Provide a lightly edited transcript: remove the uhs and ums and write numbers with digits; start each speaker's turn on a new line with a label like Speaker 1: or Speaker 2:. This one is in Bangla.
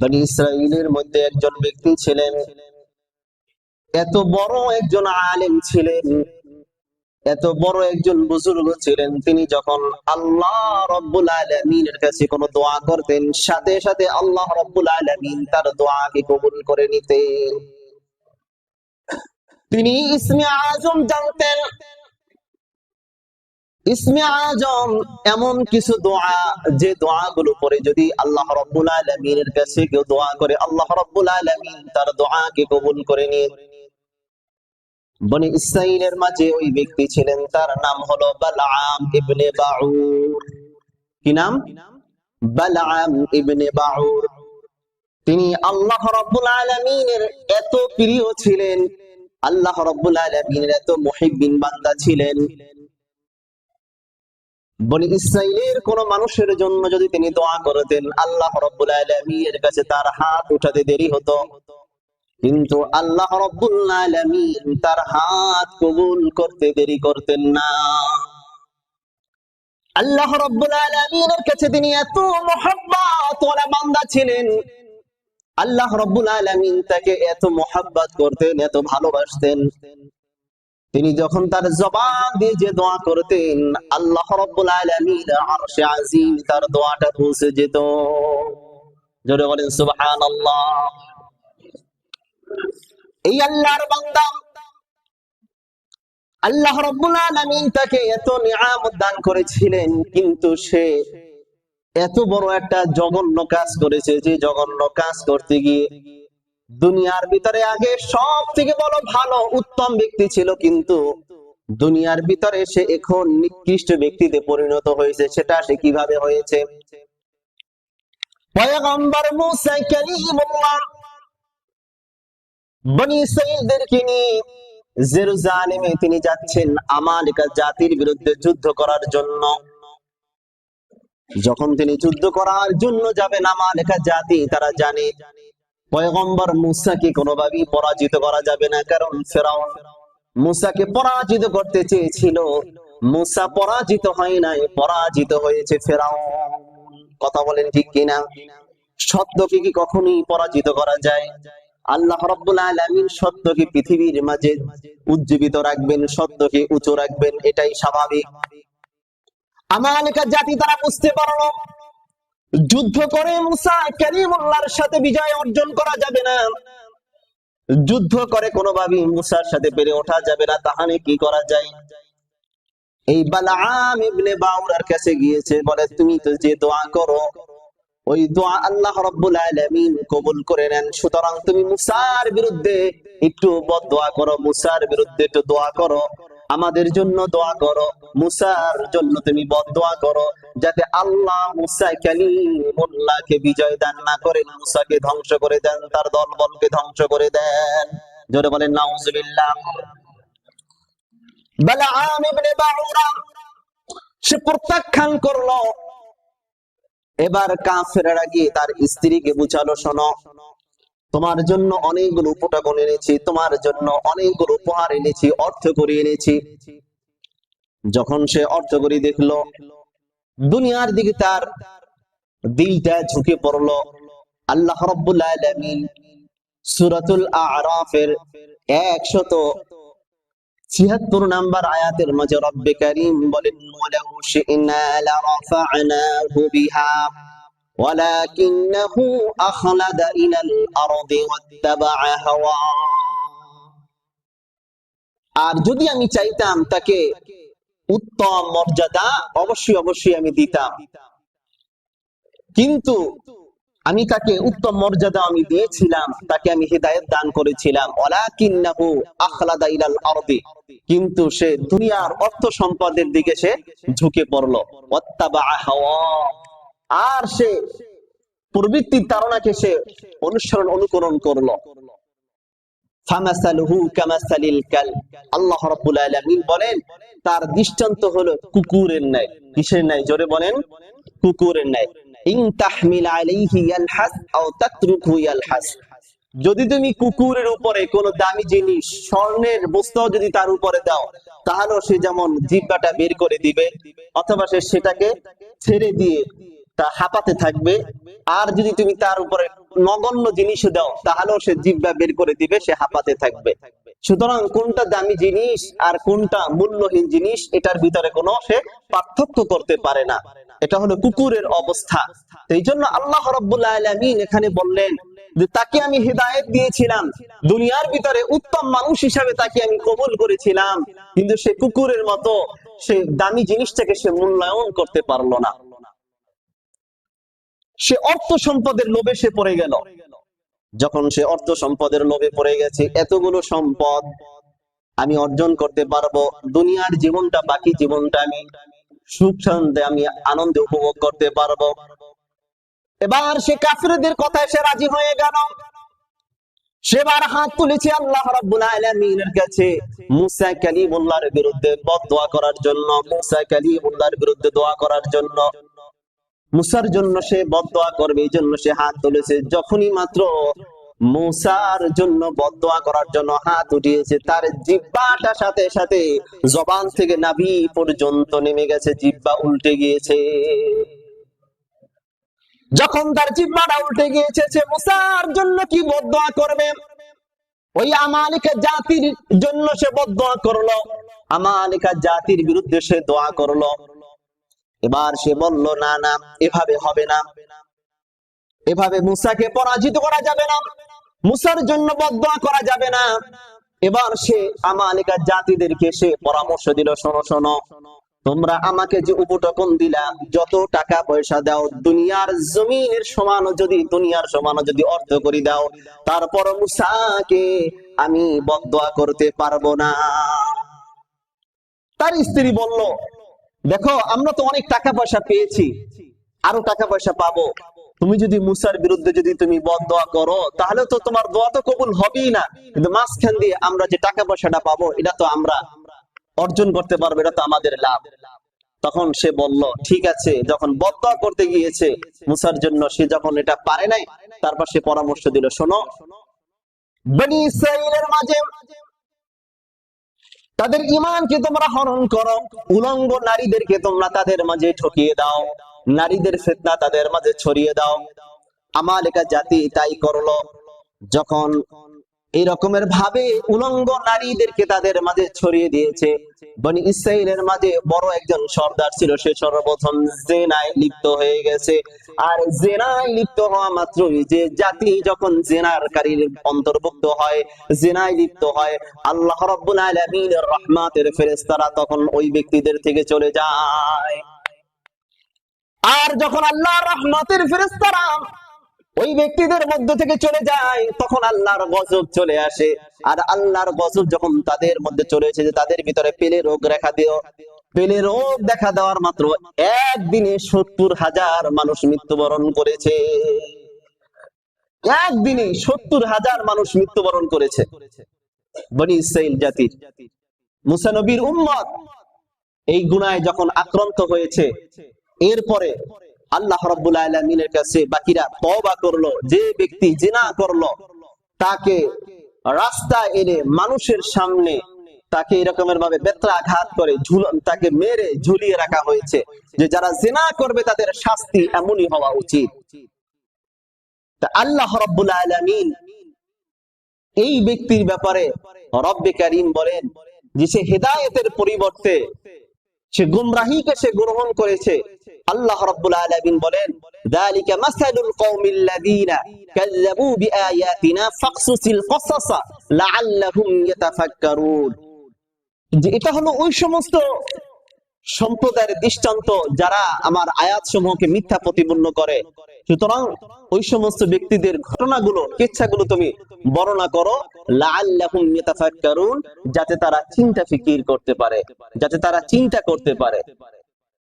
Speaker 1: বনি ইসরাইলের মধ্যে একজন ব্যক্তি ছিলেন, এত বড় একজন আলেম ছিলেন, এত বড় একজন বুজুর্গ ছিলেন। তিনি যখন আল্লাহ রাব্বুল আলামিনের কাছে কোনো দোয়া করতেন, সাথে সাথে আল্লাহ রাব্বুল আলামিন তার দোয়াকে কবুল করে নিতেন। তিনি ইসমে আজম জানতেন। ইসমে আজম এমন কিছু দোয়া, যে দোয়াগুলো পরে যদি আল্লাহ রাব্বুল আলামিনের কাছে কেউ দোয়া করে, আল্লাহ রাব্বুল আলামিন তার দোয়াকে কবুল করে নেন। বনি ইসরাইলের মাঝে ওই ব্যক্তি ছিলেন, তার নাম হলো বালআম ইবনে বাউর। কি নাম? বালআম ইবনে বাউর। তিনি আল্লাহ রাব্বুল আলামিনের এত প্রিয় ছিলেন, আল্লাহ রাব্বুল আলামিনের এত মুহিব্বিন বান্দা ছিলেন। বনি ইসরাইলের কোন মানুষের জন্য যদি তিনি দোয়া করতেন, আল্লাহ রাব্বুল আলামিনের কাছে তার হাত উঠাতে দেরি হতো, কিন্তু আল্লাহ রাব্বুল আলামিন তার হাত কবুল করতে দেরি করতেন না। আল্লাহ রাব্বুল আলামিনের কাছে তিনি এত মুহাব্বত ওয়ালা বান্দা ছিলেন, আল্লাহ রাব্বুল আলামিন তাকে এত মুহাব্বত করতেন, এত ভালোবাসতেন। তিনি যখন তার জবান দিয়ে যে দোয়া করতেন, আল্লাহ রাব্বুল আলামিন আরশে আজিম তার দোয়াটা পৌঁছে যেত। জোরে বলেন সুবহানাল্লাহ। এই আল্লাহর বান্দা, আল্লাহ রাব্বুল আলামিন তাকে এত নিয়ামত দান করেছিলেন, কিন্তু সে এত বড় একটা জঘন্য কাজ করেছে, যে জঘন্য কাজ করতে গিয়ে দুনিয়ার ভিতরে আগে সব থেকে বড় ভালো উত্তম ব্যক্তি ছিল, কিন্তু দুনিয়ার ভিতরে সে এখন নিকৃষ্ট ব্যক্তিতে পরিণত হয়েছে। সেটা সে কিভাবে হয়েছে? পয়গম্বর মুসা কালিমুল্লাহ বনি ইসরাইলদেরকে নিয়ে জেরুজালেমে তিনি যাচ্ছেন আমালিকা জাতির বিরুদ্ধে যুদ্ধ করার জন্য। যখন তিনি যুদ্ধ করার জন্য যাবেন, আমালিকা জাতি তারা জানে পয়গম্বর মুসাকে কোনোভাবেই পরাজিত করা যাবে না, কারণ ফেরাউন মুসাকে পরাজিত করতে চেয়েছিল। মুসা পরাজিত হয় নাই, পরাজিত হয়েছে ফেরাউন। কথা বলেন ঠিক কিনা? সত্যকে কি কখনোই পরাজিত করা যায়? আল্লাহ রাব্বুল আলামিন সত্যকে পৃথিবীর মাঝে উজ্জীবিত রাখবেন, সত্যকে উঁচু রাখবেন, এটাই স্বাভাবিক। আমালিকা জাতি তারা বুঝতে পারলো যুদ্ধ করে মুসা কালিমুল্লাহর সাথে বিজয় অর্জন করা যাবে না, যুদ্ধ করে কোনোভাবেই মুসার সাথে পেরে ওঠা যাবে না। তাহলে কি করা যায়? এই বালআম ইবনে বাউরার কাছে গিয়েছে, বলে তুমি তো যে দোয়া করো, ওই দোয়া আল্লাহ রাব্বুল আলামিন কবুল করে নেন। সুতরাং তুমি মুসার বিরুদ্ধে একটু বদদোয়া করো, মুসার বিরুদ্ধে একটু দোয়া করো, আমাদের জন্য দোয়া করো, মুসার জন্য তুমি বদদোয়া করো, যাতে আল্লাহ মুসা কালিমুল্লাহকে বিজয় দান না করেন, মুসাকে ধ্বংস করে দেন, তার দলবলকে ধ্বংস করে দেন। জোরে বলেন নাউজুবিল্লাহ। বালআম ইবনে বাউরা সে প্রত্যাখ্যান করলো। এবার কাফেররা গিয়ে তার স্ত্রীকে বুঝালো, শোনো, তোমার জন্য অনেকগুলো উপঢৌকন এনেছি, তোমার জন্য অনেকগুলো উপহার এনেছি, অর্থ করে এনেছি। যখন সে অর্থ করে দেখলো, দুনিয়ার দিকে তার দিলটা ঝুঁকে পড়লো। আল্লাহ রাব্বুল আলামিন সূরাতুল আ'রাফের 176 নাম্বার আয়াতের মাঝে রব্বে কারীম বলেন, ওয়ালাউ শি'না লারাফা'নাহু বিহা ওয়ালাকিন্নাহু আখলাদা ইলাল আরদি ওয়াত্তাবা'a হাওয়া। আর যদি আমি চাইতাম তাকে উত্তম মর্যাদা অবশ্যই আমি দিতাম, কিন্তু আমি তাকে উত্তম মর্যাদা আমি দিয়েছিলাম, তাকে আমি হিদায়াত দান করেছিলাম। ওয়ালাকিন্নাহু আখলাদা ইলাল আরদি, কিন্তু সে দুনিয়ার অর্থ সম্পদের দিকে সে ঝুঁকে পড়লো। ওয়াত্তাবা'a হাওয়া, আর সে প্রবৃত্তির তাড়নাকে সে অনুকরণ করলো। ফামাসালুহু কামাসালিল কালব, আল্লাহ রাব্বুল আলামিন বলেন তার দৃষ্টান্ত হলো কুকুরের ন্যায়। কিসের ন্যায়? জোরে বলেন, কুকুরের ন্যায়। ইন তাহমিল আলাইহি ইয়ালহাস আও তাতরুকহু ইয়ালহাস, যদি তুমি কুকুরের উপরে কোনো দামি জিনিস, স্বর্ণের বস্তু যদি তার উপরে দাও, তাহলে সে যেমন জিহ্বাটা বের করে দিবে, অথবা সে সেটাকে ছেড়ে দিয়ে তা হাঁপাতে থাকবে। আর যদি তুমি তার উপরে নগণ্য জিনিস দাও তাহলেও সে জিহ্বা বের করে দিবে, সে হাঁপাতে থাকবে। সুতরাং কোনটা দামি জিনিস আর কোনটা মূল্যহীন জিনিস এটার ভিতরে কোনো সে পার্থক্য করতে পারে না। এটা হলো কুকুরের অবস্থা। এই জন্য আল্লাহ রাব্বুল আলামিন এখানে বললেন যে তাকে আমি হিদায়াত দিয়েছিলাম, দুনিয়ার ভিতরে উত্তম মানুষ হিসাবে তাকে আমি কবুল করেছিলাম, কিন্তু সে কুকুরের মতো সে দামি জিনিসটাকে সে মূল্যায়ন করতে পারলো না। সে অর্থ সম্পদের লোভে সে পড়ে গেল। যখন সে অর্থ সম্পদের লোভে পড়ে গেছে, এতগুলো সম্পদ আমি অর্জন করতে পারবো, দুনিয়ার জীবনটা, বাকি জীবনটা আমি সুখ শান্তি আমি আনন্দে উপভোগ করতে পারবো। এবার সে কাফিরদের কথায় সে রাজি হয়ে গেল। সেবার হাত তুলেছে আল্লাহ রাব্বুল আলামিনের কাছে মুসা কালিমুল্লাহর বিরুদ্ধে বদদোয়া করার জন্য, মুসা কালিমুল্লাহর বিরুদ্ধে দোয়া করার জন্য, মুসার জন্য সে বদদোয়া করবে এই জন্য সে হাত তুলেছে। যখনই মাত্র মুসার জন্য বদদোয়া করার জন্য হাত উঠিয়েছে, তার জিহ্বাটা সাথে সাথে জবান থেকে নাভি পর্যন্ত নেমে গেছে, জিহ্বা উল্টে গিয়েছে। যখন তার জিহ্বাটা উল্টে গিয়েছে, সে মুসার জন্য কি বদদোয়া করবে? ওই আমালিকা জাতির জন্য সে বদদোয়া করলো, আমালিকা জাতির বিরুদ্ধে সে দোয়া করলো। এবার সে বলল না না, এভাবে হবে না, এভাবে মুসাকে পরাজিত করা যাবে না, মুসার জন্য বদদোয়া করা যাবে না। এবার সে আমালিকা জাতিদেরকে সে পরামর্শ দিল, শোনো শোনো, তোমরা আমাকে যে উপটকন দিলা, যত টাকা পয়সা দাও, দুনিয়ার জমিনের সমান যদি, দুনিয়ার সমান যদি অর্থ করে দাও, তারপর মুসাকে আমি বদদোয়া করতে পারবো না। তার স্ত্রী বলল, দেখো আমরা তো অনেক টাকা পয়সা পেয়েছি, আরো টাকা পয়সা পাবো, তুমি যদি মুসার বিরুদ্ধে যদি তুমি বদদোয়া করো তাহলে তো তোমার দোয়া তো কবুল হবেই না, কিন্তু মাঝখান দিয়ে আমরা যে টাকা পয়সাটা পাবো এটা তো আমরা অর্জন করতে পারবো, এটা তো আমাদের লাভ। তখন সে বলল ঠিক আছে। যখন বদদোয়া করতে গিয়েছে মুসার জন্য, সে যখন এটা পারে নাই, তারপর সে পরামর্শ দিল, শোনো, বনি ইসরাইলের মাঝে তাদের ঈমানকে তোমরা হরণ করো, উলঙ্গ নারীদেরকে তোমরা তাদের মাঝে ঠকিয়ে দাও, নারীদের ফিতনা তাদের মাঝে ছড়িয়ে দাও। আমালিকা জাতি তাই করলো। যখন এই রকমের ভাবে উলঙ্গ নারীদেরকে তাদের মাঝে ছড়িয়ে দিয়েছে, বনি ইসরাইলের মাঝে বড় একজন সর্দার ছিল, সে সর্বপ্রথম জেনায় লিপ্ত হয়ে গেছে। আর জেনায় লিপ্ত হওয়া মাত্রই, যে জাতি যখন জেনারকারীর অন্তর্ভুক্ত হয়, জেনায় লিপ্ত হয়, আল্লাহ রাব্বুল আলামিনের রহমতের ফেরেশতারা তখন ওই ব্যক্তিদের থেকে চলে যায়। আর যখন আল্লাহর রহমতের ফেরেশতারা ওই ব্যক্তিদের মধ্য থেকে চলে যায়, তখন আল্লাহর গজব চলে আসে। আর আল্লাহর গজব যখন তাদের মধ্যে চলে এসেছে, তাদের ভিতরে পেলে রোগ দেখা দিও। পেলে রোগ দেখা দেওয়ার মাত্র একদিনে 70,000 মানুষ মৃত্যুবরণ করেছে। একদিনে 70,000 মানুষ মৃত্যুবরণ করেছে বনি ইসরাইল জাতির। মুসা নবীর উম্মত এই গুনায় যখন আক্রান্ত হয়েছে, এরপরে আল্লাহ রাব্বুল আলামিনের কাছে বাকিরা তওবা করলো। যে ব্যক্তি জিনা করলো তাকে রাস্তায় এনে মানুষের সামনে তাকে এরকমের ভাবে বেত্রাঘাত করে তাকে মেরে ঝুলিয়ে রাখা হয়েছে, যে যারা জিনা করবে তাদের শাস্তি এমনই হওয়া উচিত। তা আল্লাহ রাব্বুল আলামিন এই ব্যক্তির ব্যাপারে রব্বে কারীম বলেন যে সে হেদায়েতের পরিবর্তে সে গুমরাহিকে সে গ্রহণ করেছে। আল্লাহ রাব্বুল আলামিন বলেন, যালিকা মাসালুল কওমিল্লাযীনা কাযযাবু বিআয়াতিনা ফাকসুসিল কসাসা লাআল্লাহুম ইয়াতাফাক্কারুন। যে এটা হলো ওই সমস্ত সম্প্রদায়ের দৃষ্টান্ত যারা আমার আয়াতসমূহকে মিথ্যা প্রতিপন্ন করে। সুতরাং ওই সমস্ত ব্যক্তিদের ঘটনাগুলো, কিচ্ছাগুলো তুমি বর্ণনা করো, লাআল্লাহুম ইয়াতাফাক্কারুন, যাতে তারা চিন্তা ফিকির করতে পারে, যাতে তারা চিন্তা করতে পারে।